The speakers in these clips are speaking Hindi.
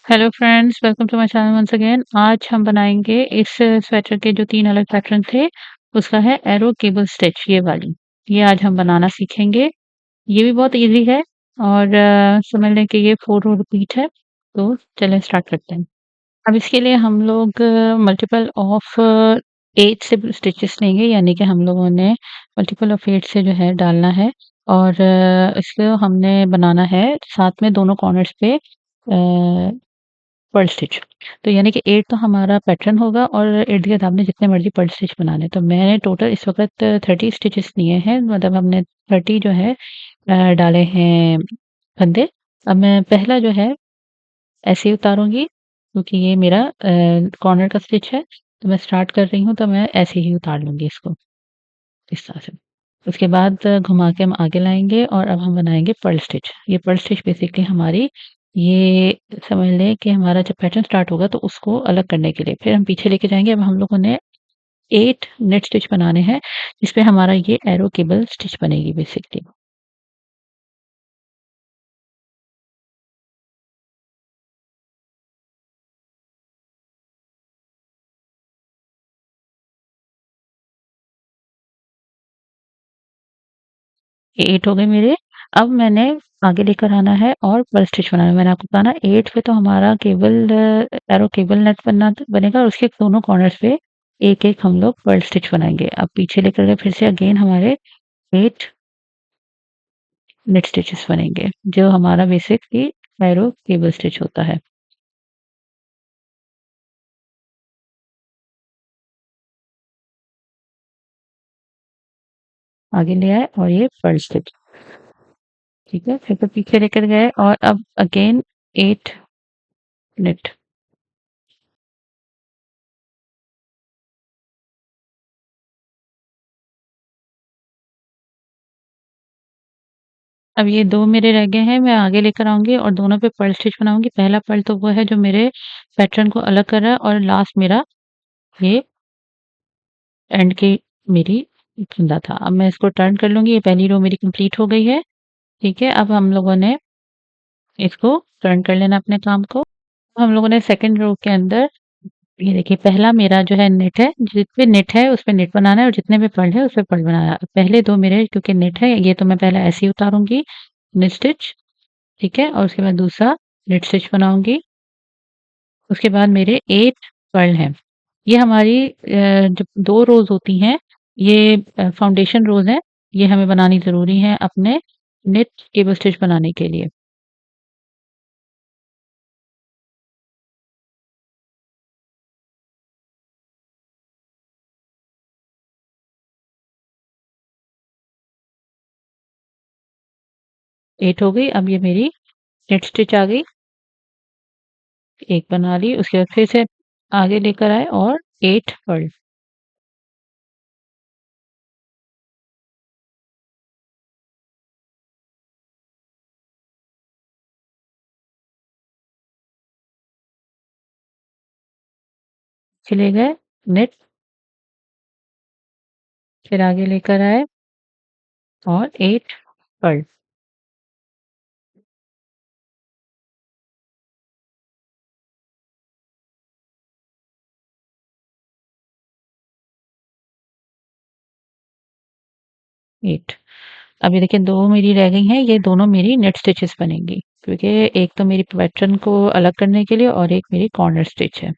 Hello friends, welcome to my channel once again. आज हम बनाएंगे इस स्वेटर के जो 3 अलग पैटर्न थे, उसका है एरो केबल स्टिच ये वाली। ये आज हम बनाना सीखेंगे। ये भी बहुत इजी है और समझ लें कि ये 4 रो रिपीट है। तो चलें स्टार्ट करते हैं। अब इसके लिए हम लोग मल्टीपल ऑफ 8 से स्टिचेस लेंगे, यानी कि हम लोगों ने मल्टीपल ऑफ 8 से जो है डालना है और इसको हमने बनाना है साथ में दोनों कॉर्नर्स पे पर्ल स्टिच। तो यानी कि 8 तो हमारा पैटर्न होगा और इर्द-गिर्द आपने जितने मर्ज़ी पर्ल स्टिच बनाने। तो मैंने टोटल इस वक़्त 30 स्टिचेस लिए हैं, मतलब हमने 30 जो है डाले हैं फंदे। अब मैं पहला जो है ऐसे ही उतारूँगी, क्योंकि ये मेरा कॉर्नर का स्टिच है, तो मैं स्टार्ट कर रही हूँ तो मैं ऐसे ही उतार लूँगी इसको, इस तरह से। उसके बाद घुमा के हम आगे लाएँगे और अब हम बनाएँगे पर्ल स्टिच। ये पर्ल स्टिच बेसिकली हमारी ये समझ लें कि हमारा जब पैटर्न स्टार्ट होगा तो उसको अलग करने के लिए। फिर हम पीछे लेके जाएँगे। अब हम लोगों ने 8 नेट स्टिच बनाने हैं, जिसपे हमारा ये एरो केबल स्टिच बनेगी बेसिकली। 8 हो गए मेरे। अब मैंने आगे लेकर आना है और पर्ल स्टिच बनाना है। मैंने आपको कहा ना 8 पे तो हमारा केबल एरो केबल नेट बनेगा और उसके दोनों कॉर्नर्स पे एक-एक हम लोग पर्ल स्टिच बनाएँगे। अब पीछे लेकर गए फिर से अगेन हमारे 8 नेट स्टिचेस बनेंगे, जो हमारा बेसिकली एरो केबल स्टिच होता है। आगे ले आए और ये पर्ल स्टिच, ठीक है? फिर तो पीछे लेकर गए और अब अगेन 8 नेट। अब ये 2 मेरे रह गए हैं, मैं आगे लेकर आऊँगी और दोनों पे पर्ल स्टिच बनाऊँगी। पहला पर्ल तो वो है जो मेरे पैटर्न को अलग कर रहा है और लास्ट मेरा ये एंड की मेरी फंदा था। अब मैं इसको टर्न कर लूँगी, ये पहली रो मेरी कंप्लीट हो गई है, ठीक है? अब हम लोगों ने इसको टर्न कर लेना अपने काम को। हम लोगों ने सेकंड रो के अंदर ये देखिए पहला मेरा जो है नेट है, जिस पे नेट है उस पे नेट बनाना है और जितने पे पर्ल है उस पे पर्ल बनाना है। पहले 2 मेरे क्योंकि नेट है, ये तो मैं पहले ऐसे ही उतारूँगी, नेट स्टिच, ठीक है? और उसके बाद दूसरा नेट स्टिच बनाऊँगी। उसके बाद मेरे 8 पर्ल हैं। ये हमारी जब 2 रोज़ होती हैं, ये फाउंडेशन रोज़ हैं, ये हमें बनानी ज़रूरी है अपने नेट केबल स्टिच बनाने के लिए। 8 हो गई, अब ये मेरी नेट स्टिच आ गई, एक बना ली, उसके बाद फिर से आगे लेकर आए और 8 पर्ल, चले गए, नेट, फिर आगे लेकर आए और 8 पर्ल, 8। अब ये देखिए 2 मेरी रह गई हैं, ये दोनों मेरी नेट स्टिचेस बनेंगी, क्योंकि एक तो मेरी पैटर्न को अलग करने के लिए और एक मेरी कॉर्नर स्टिच है।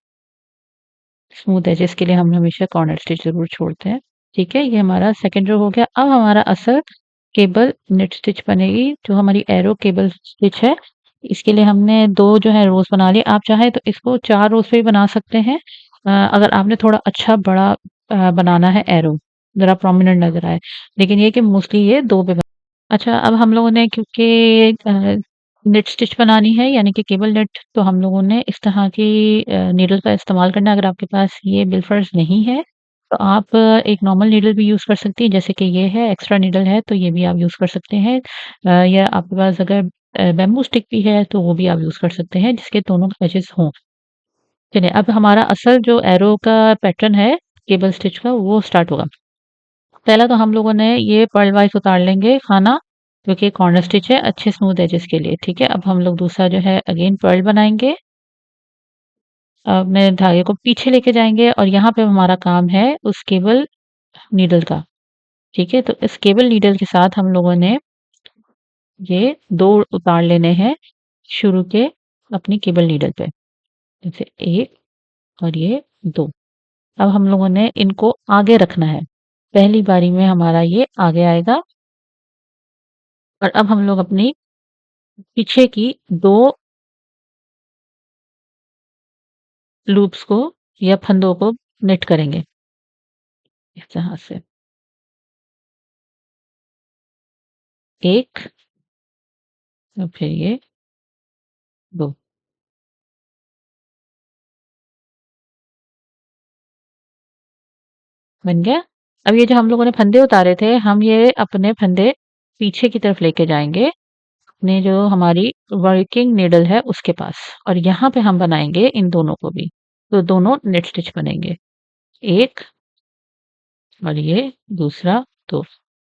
स्मूथ एजेस के लिए हम हमेशा कॉर्नर स्टिच ज़रूर छोड़ते हैं। ठीक है, ये हमारा सेकंड रो हो गया। अब हमारा असल केबल नेट स्टिच बनेगी, जो हमारी एरो केबल स्टिच है। इसके लिए हमने 2 जो है रोज़ बना लिए। आप चाहें तो इसको 4 रोज़ पे भी बना सकते हैं। अगर आपने थोड़ा अच्छा बड़ा बनाना है एरो, ज़रा प्रोमिनेंट नज़र आए। लेकिन ये है कि मोस्टली ये 2 पे अच्छा, अब हम लोगों ने क्योंकि नेट स्टिच बनानी है यानी कि केबल नेट, तो हम लोगों ने इस तरह की नीडल का इस्तेमाल करना है। अगर आपके पास ये बिलफर्स नहीं है, तो आप एक नॉर्मल नीडल भी यूज़ कर सकती हैं, जैसे कि ये है, एक्स्ट्रा नीडल है, तो ये भी आप यूज़ कर सकते हैं। या आपके पास अगर बैम्बू स्टिक भी है, तो वो भी आप यूज़ कर सकते हैं, जिसके दोनों एजेस हों। चलिए, अब हमारा असल जो एरो का पैटर्न है, केबल स्टिच का, वो स्टार्ट होगा। पहला तो हम लोगों ने ये पर्ल वाइज़ उतार लेंगे खाना, क्योंकि कॉर्नर स्टिच है अच्छे स्मूथ एजेस के लिए, ठीक है? अब हम लोग दूसरा जो है अगेन पर्ल बनाएँगे अपने धागे को पीछे लेके जाएँगे और यहाँ पे हमारा काम है उस केबल नीडल का, ठीक है? तो इस केबल नीडल के साथ हम लोगों ने ये 2 उतार लेने हैं शुरू के अपनी केबल नीडल पे। जैसे 1 और ये 2। अब हम लोगों ने इनको आगे रखना है। पहली बारी में हमारा ये आगे आएगा और अब हम लोग अपनी पीछे की 2 लूप्स को या फंदों को निट करेंगे इस तरह से। 1 और फिर ये 2 बन गया। अब ये जो हम लोगों ने फंदे उतारे थे, हम ये अपने फंदे पीछे की तरफ लेके जाएँगे, अपने जो हमारी वर्किंग नीडल है उसके पास और यहाँ पे हम बनाएँगे इन दोनों को भी। तो दोनों नेट स्टिच बनेंगे। 1 और ये दूसरा 2।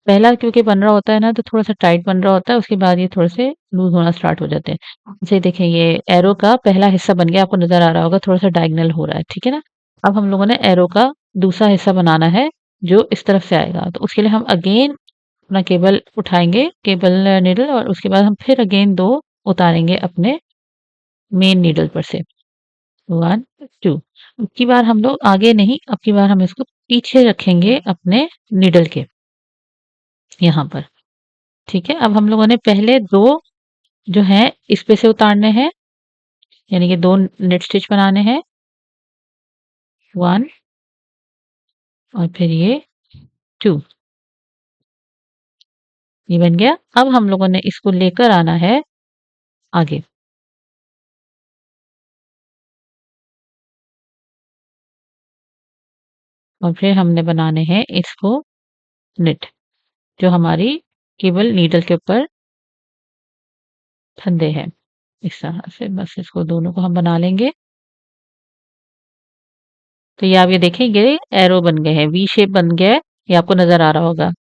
पहला क्योंकि बन रहा होता है ना तो थोड़ा-सा टाइट बन रहा होता है, उसके बाद ये थोड़े से लूज़ होना स्टार्ट हो जाते हैं। जैसे देखें ये एरो का पहला हिस्सा बन गया, आपको नज़र आ रहा होगा थोड़ा-सा डायगोनल हो रहा है, ठीक है ना? अब हम लोगों ने एरो का दूसरा हिस्सा बनाना है, जो इस तरफ से आएगा। तो उसके लिए हम अगेन अपना केबल उठाएँगे, केबल नीडल और उसके बाद हम फिर अगेन 2 उतारेंगे अपने मेन नीडल पर से। 1 2 अब की बार हम लोग आगे नहीं, अब की बार हम इसको पीछे रखेंगे अपने नीडल के, यहाँ पर, ठीक है? अब हम लोगों ने पहले 2 जो हैं इस पे से उतारने हैं, यानी कि 2 नेट स्टिच बनाने हैं। 1 और फिर ये 2 ये बन गया। अब हम लोगों ने इसको लेकर आना है आगे और फिर हमने बनाने हैं इसको निट, जो हमारी केवल नीडल के ऊपर फंदे हैं। इस तरह से बस इसको दोनों को हम बना लेंगे। तो ये आप ये देखें ये एरो बन गए हैं, वी शेप बन गया है, ये आपको नज़र आ रहा होगा।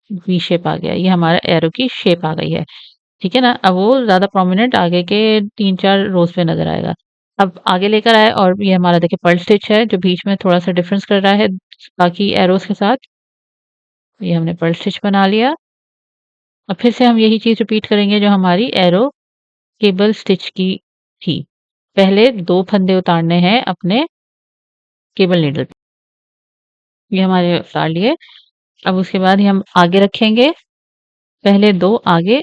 वी शेप आ गया, ये हमारा एरो की शेप आ गई है। ठीक है ना? अब वो ज़्यादा प्रोमिनेंट आगे के 3-4 रोज़ पे नज़र आएगा। अब आगे लेकर आए और ये हमारा देखिए पर्ल स्टिच है जो बीच में थोड़ा-सा डिफरेंस कर रहा है बाकी एरोज़ के साथ। ये हमने पर्ल स्टिच बना लिया। अब फिर से हम यही चीज़ रिपीट करेंगे जो हमारी एरो केबल स्टिच की थी। पहले 2 फंदे उतारने हैं अपने केबल नीडल पे। ये हमारे उतार लिए। अब उसके बाद ये हम आगे रखेंगे। पहले 2 आगे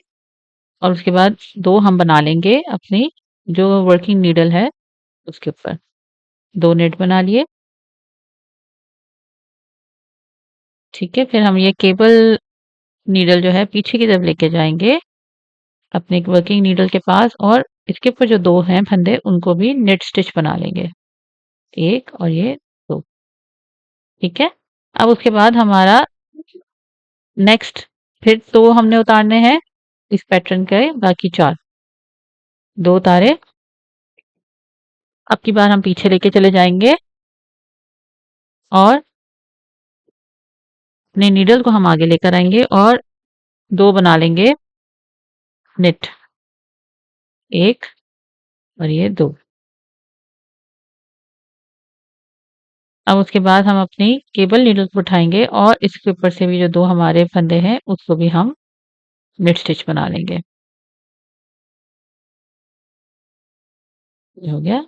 और उसके बाद 2 हम बना लेंगे अपनी जो वर्किंग नीडल है उसके ऊपर। 2 नेट बना लिए, ठीक है? फिर हम ये केबल नीडल जो है पीछे की तरफ लेके जाएँगे, अपने एक वर्किंग नीडल के पास और इसके ऊपर जो 2 हैं फंदे उनको भी नेट स्टिच बना लेंगे। 1 और ये 2 ठीक है? अब उसके बाद हमारा नेक्स्ट फिर 2 हमने उतारने हैं इस पैटर्न के बाकी 4 2 उतारे, अब की बार हम पीछे लेके चले जाएँगे और अपने नीडल को हम आगे लेकर आएँगे और 2 बना लेंगे नेट 1 और ये 2। अब उसके बाद हम अपनी केबल नीडल को उठाएँगे और इसके ऊपर से भी जो 2 हमारे फंदे हैं उसको भी हम नेट स्टिच बना लेंगे। ये हो गया।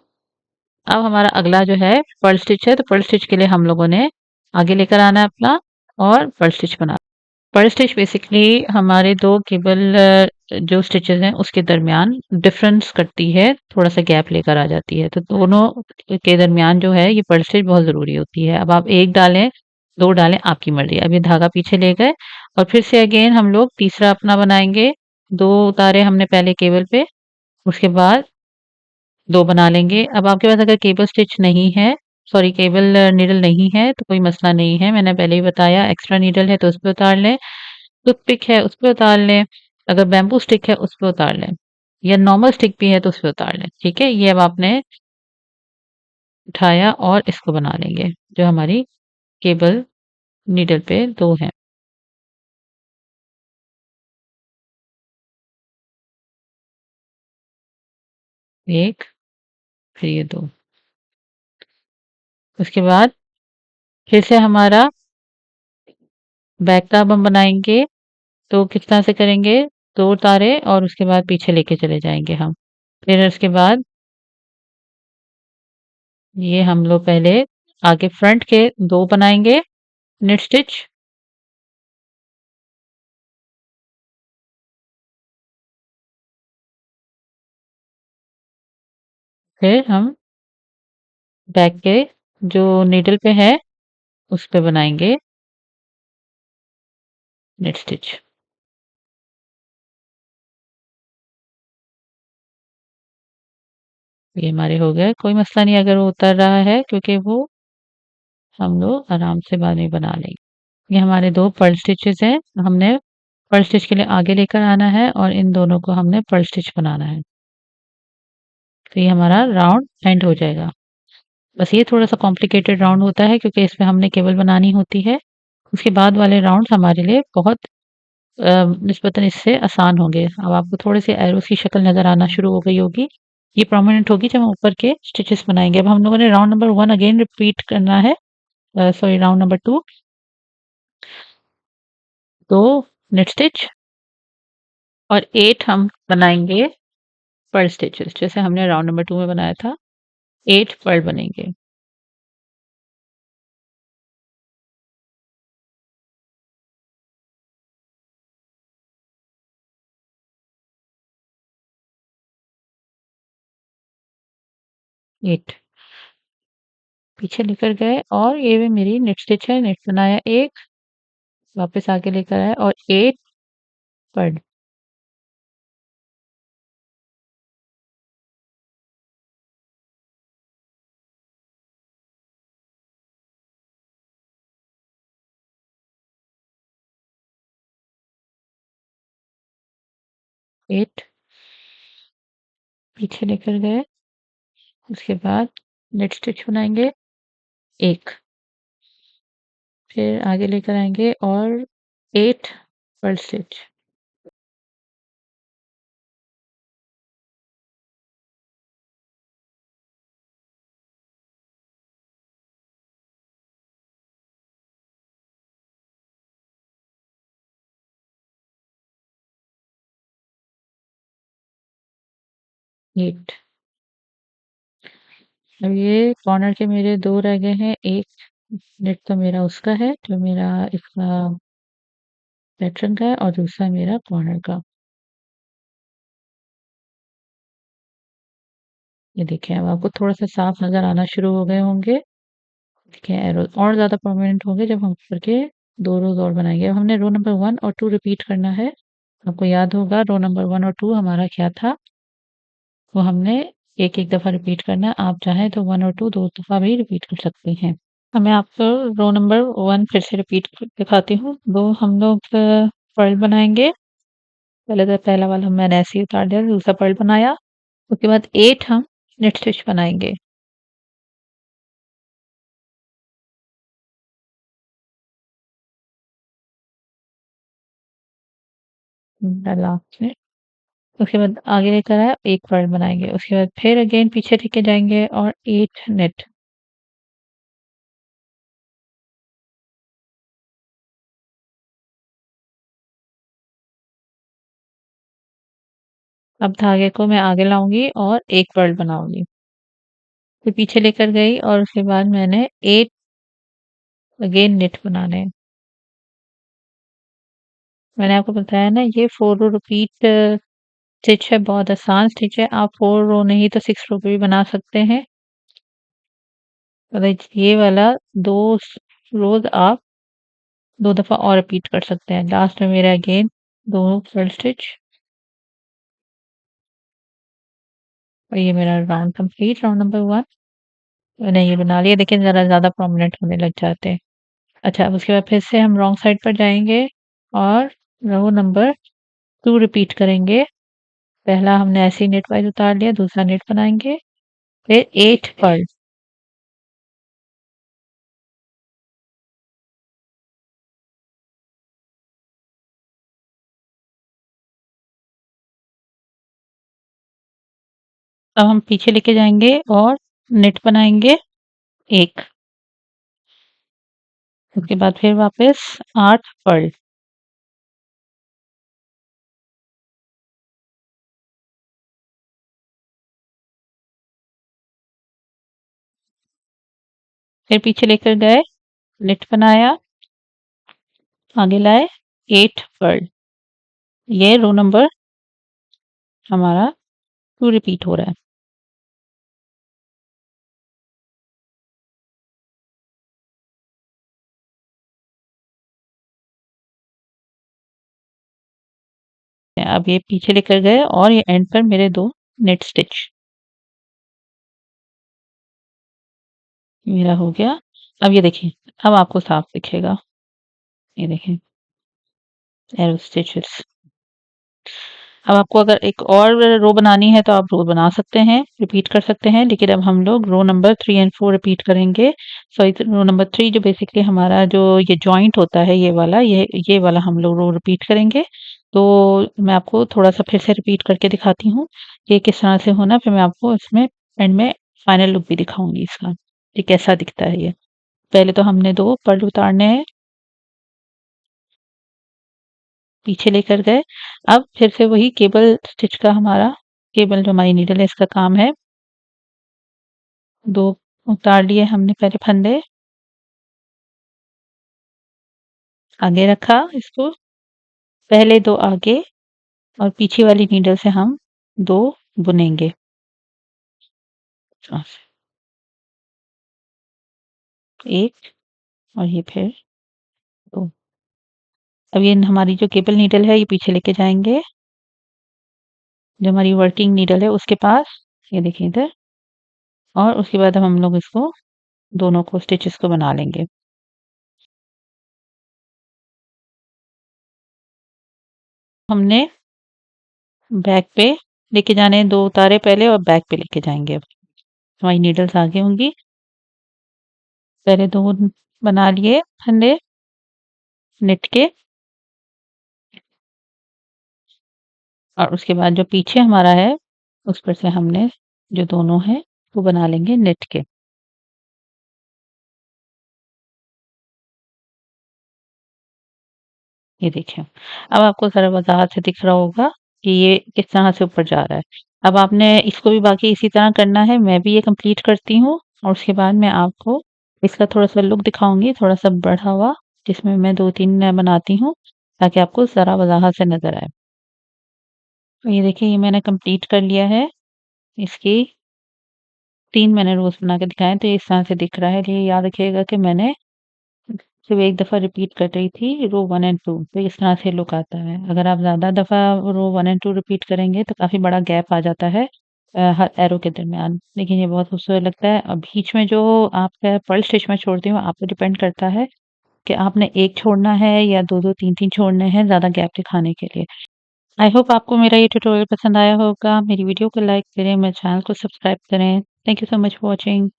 अब हमारा अगला जो है पर्ल स्टिच है, तो पर्ल स्टिच के लिए हम लोगों ने आगे लेकर आना है अपना और पर्ल स्टिच बना पर्ल स्टिच बेसिकली हमारे 2 केबल जो स्टिचेज़ हैं उसके दरमियान डिफरेंस करती है, थोड़ा-सा गैप लेकर आ जाती है। तो दोनों के दरमियान जो है ये पर्ल स्टिच बहुत ज़रूरी होती है। अब आप 1 डालें, 2 डालें आपकी मर्ज़ी। अब ये धागा पीछे ले गए और फिर से अगेन हम लोग तीसरा अपना बनाएँगे। 2 उतारे हमने पहले केबल पे, उसके बाद 2 बना लेंगे। अब आपके पास अगर केबल स्टिच नहीं है सॉरी केबल नीडल नहीं है तो कोई मसला नहीं है। मैंने पहले ही बताया एक्स्ट्रा नीडल है तो उस पे उतार लें। टूथपिक है उस पे उतार लें, अगर बैम्बू स्टिक है उस पे उतार लें या नॉर्मल स्टिक भी है तो उस पे उतार लें, ठीक है? ये अब आपने उठाया और इसको बना लेंगे, जो हमारी केबल नीडल पे 2 हैं। 1 फिर ये 2 उसके बाद फिर से हमारा बैक का अब हम बनाएँगे, तो किस तरह से करेंगे, 2 तारे और उसके बाद पीछे लेके चले जाएँगे हम। फिर उसके बाद ये हम लोग पहले आगे फ्रंट के 2 बनाएँगे नेट स्टिच, फिर हम बैक के जो नीडल पे है, उस पे बनाएँगे नेट स्टिच। ये हमारे हो गए, कोई मसला नहीं अगर वो उतर रहा है क्योंकि वो हम लोग आराम से बाद में बना लेंगे। ये हमारे 2 पर्ल स्टिचेज़ हैं, हमने पर्ल स्टिच के लिए आगे लेकर आना है और इन दोनों को हमने पर्ल स्टिच बनाना है। तो ये हमारा राउंड एंड हो जाएगा। बस ये थोड़ा-सा कॉम्प्लिकेटेड राउंड होता है क्योंकि इसमें हमने केबल बनानी होती है। उसके बाद वाले राउंड्स हमारे लिए बहुत निस्बतन इससे आसान होंगे। अब आपको थोड़े-से एरोज़ की शक्ल नज़र आना शुरू हो गई होगी। ये प्रोमिनेंट होगी जब हम ऊपर के स्टिचेस बनाएँगे। अब हम लोगों ने राउंड नंबर 1 अगेन रिपीट करना है। Sorry round number 2 2 net stitch और 8 हम बनाएँगे पर्ल स्टिचेस जैसे हमने राउंड नंबर 2 में बनाया था। 8 पर्ल बनेंगे। 8 पीछे लेकर गए और ये भी मेरी नेट स्टिच है, नेट बनाया 1 वापस आगे लेकर आए और 8 पर्ल 8 पीछे लेकर गए, उसके बाद नेट स्टिच बनाएँगे 1 फिर आगे लेकर आएँगे और 8 पर्ल स्टिच। हीट अब ये कॉर्नर के मेरे 2 रह गए हैं, एक नेट तो मेरा उसका है, जो मेरा इसका पैटर्न का है और दूसरा मेरा कॉर्नर का। ये देखिए अब आपको थोड़ा-सा साफ नज़र आना शुरू हो गए होंगे। देखिए एरो और ज़्यादा परमानेंट होंगे जब हम ऊपर के 2 रोज़ और बनाएँगे। अब हमने रो नंबर 1 और 2 रिपीट करना है। आपको याद होगा रो नंबर 1 और 2 हमारा क्या था? वो हमने एक-एक दफ़ा रिपीट करना है। आप चाहें तो 1 और 2 2 दफ़ा भी रिपीट कर सकती हैं। अब मैं आपको रो नंबर 1 फिर से रिपीट क दिखाती हूँ। 2 हम लोग पर्ल बनाएँगे। पहले तो पहला वाला मैंने ऐसे ही उतार दिया, दूसरा पर्ल बनाया। उसके बाद 8 हम नेट स्टिच बनाएँगे। लास्ट में उसके बाद आगे लेकर आए, 1 पर्ल बनाएँगे। उसके बाद फिर अगेन पीछे लेके जाएँगे और 8 नेट। अब धागे को मैं आगे लाऊँगी और 1 पर्ल बनाऊँगी। फिर पीछे लेकर गई और उसके बाद मैंने 8 अगेन नेट बनाने हैं। मैंने आपको बताया ना ये 4 रो रिपीट स्टिच है, बहुत आसान स्टिच है। आप 4 रो नहीं तो 6 रो पे भी बना सकते हैं। मतलब ये वाला 2 रोज़ आप 2 दफ़ा और रिपीट कर सकते हैं। लास्ट में मेरा अगेन 2 फ्रंट स्टिच और ये मेरा राउंड कंप्लीट राउंड नंबर 1 मैंने ये बना लिया। देखिए ज़रा ज़्यादा प्रोमिनेंट होने लग जाते हैं। अच्छा अब उसके बाद फिर से हम रॉन्ग साइड पर जाएँगे और रो नंबर 2 रिपीट करेंगे। पहला हमने ऐसे ही नेट वाइज़ उतार लिया, दूसरा नेट बनाएँगे, फिर 8 पर्ल अब हम पीछे लेके जाएँगे और नेट बनाएँगे 1 उसके बाद फिर वापस 8 पर्ल। फिर पीछे लेकर गए, नेट बनाया, आगे लाए, 8 पर्ल। ये रो नंबर हमारा 2 रिपीट हो रहा है। अब ये पीछे लेकर गए और ये एंड पर मेरे 2 नेट स्टिच मेरा हो गया। अब ये देखिए, अब आपको साफ दिखेगा। ये देखें, एरो स्टिचेस। अब आपको अगर एक और रो बनानी है तो आप रो बना सकते हैं, रिपीट कर सकते हैं, लेकिन अब हम लोग रो नंबर 3 एंड 4 रिपीट करेंगे। सॉरी, रो नंबर 3 जो बेसिकली हमारा जो ये जॉइंट होता है, ये वाला, ये वाला हम लोग रो रिपीट करेंगे। तो मैं आपको थोड़ा-सा फिर से रिपीट करके दिखाती हूँ, ये किस तरह से होना, फिर मैं आपको इसमें एंड में फाइनल लुक भी दिखाऊँगी इसका, कि कैसा दिखता है ये। पहले तो हमने 2 पर्ल उतारने हैं, पीछे लेकर गए। अब फिर से वही केबल स्टिच का हमारा केबल जो हमारी नीडल है इसका काम है। 2 उतार लिए हमने पहले फंदे, आगे रखा इसको, पहले 2 आगे और पीछे वाली नीडल से हम 2 बुनेंगे। यहाँ से 1 और ये फिर 2। अब ये हमारी जो केबल नीडल है ये पीछे लेके जाएँगे, जो हमारी वर्किंग नीडल है उसके पास, ये देखिए इधर, और उसके बाद हम लोग इसको दोनों को स्टिचेस को बना लेंगे। हमने बैक पे लेके जाने हैं, 2 उतारे पहले और बैक पे लेके जाएँगे अब। हमारी नीडल्स आगे होंगी, पहले 2 बना लिए फंदे नेट के, और उसके बाद जो पीछे हमारा है, उस पर से हमने जो दोनों हैं, वो बना लेंगे नेट के। ये देखिए, अब आपको ज़रा वज़ाहत से दिख रहा होगा कि ये किस तरह से ऊपर जा रहा है। अब आपने इसको भी बाकी इसी तरह करना है, मैं भी ये कंप्लीट करती हूँ और उसके बाद मैं आपको इसका थोड़ा-सा लुक दिखाऊँगी, थोड़ा-सा बढ़ा हुआ, जिसमें मैं 2-3 बनाती हूँ, ताकि आपको ज़रा वज़ाहत से नज़र आए। तो ये देखिए, ये मैंने कंप्लीट कर लिया है, इसकी 3 मैंने रोज़ बना के दिखाए हैं, तो ये इस तरह से दिख रहा है। ये याद रखिएगा कि मैंने सिर्फ़ एक दफ़ा रिपीट कर रही थी रो 1 एंड 2, तो इस तरह से लुक आता है। अगर आप ज़्यादा दफ़ा रो 1 एंड 2 रिपीट करेंगे तो काफ़ी बड़ा गैप आ जाता है हर एरो के दरमियान। लेकिन ये बहुत खूबसूरत लगता है और बीच में जो आपका पर्ल स्टिच मैं छोड़ती हूँ, आप पे डिपेंड करता है कि आपने 1 छोड़ना है या 2-2, 3-3 छोड़ने हैं ज़्यादा गैप दिखाने के लिए। आई होप आपको मेरा ये ट्यूटोरियल पसंद आया होगा। मेरी वीडियो को लाइक करें, मेरे चैनल को सब्सक्राइब करें। Thank you so much for watching.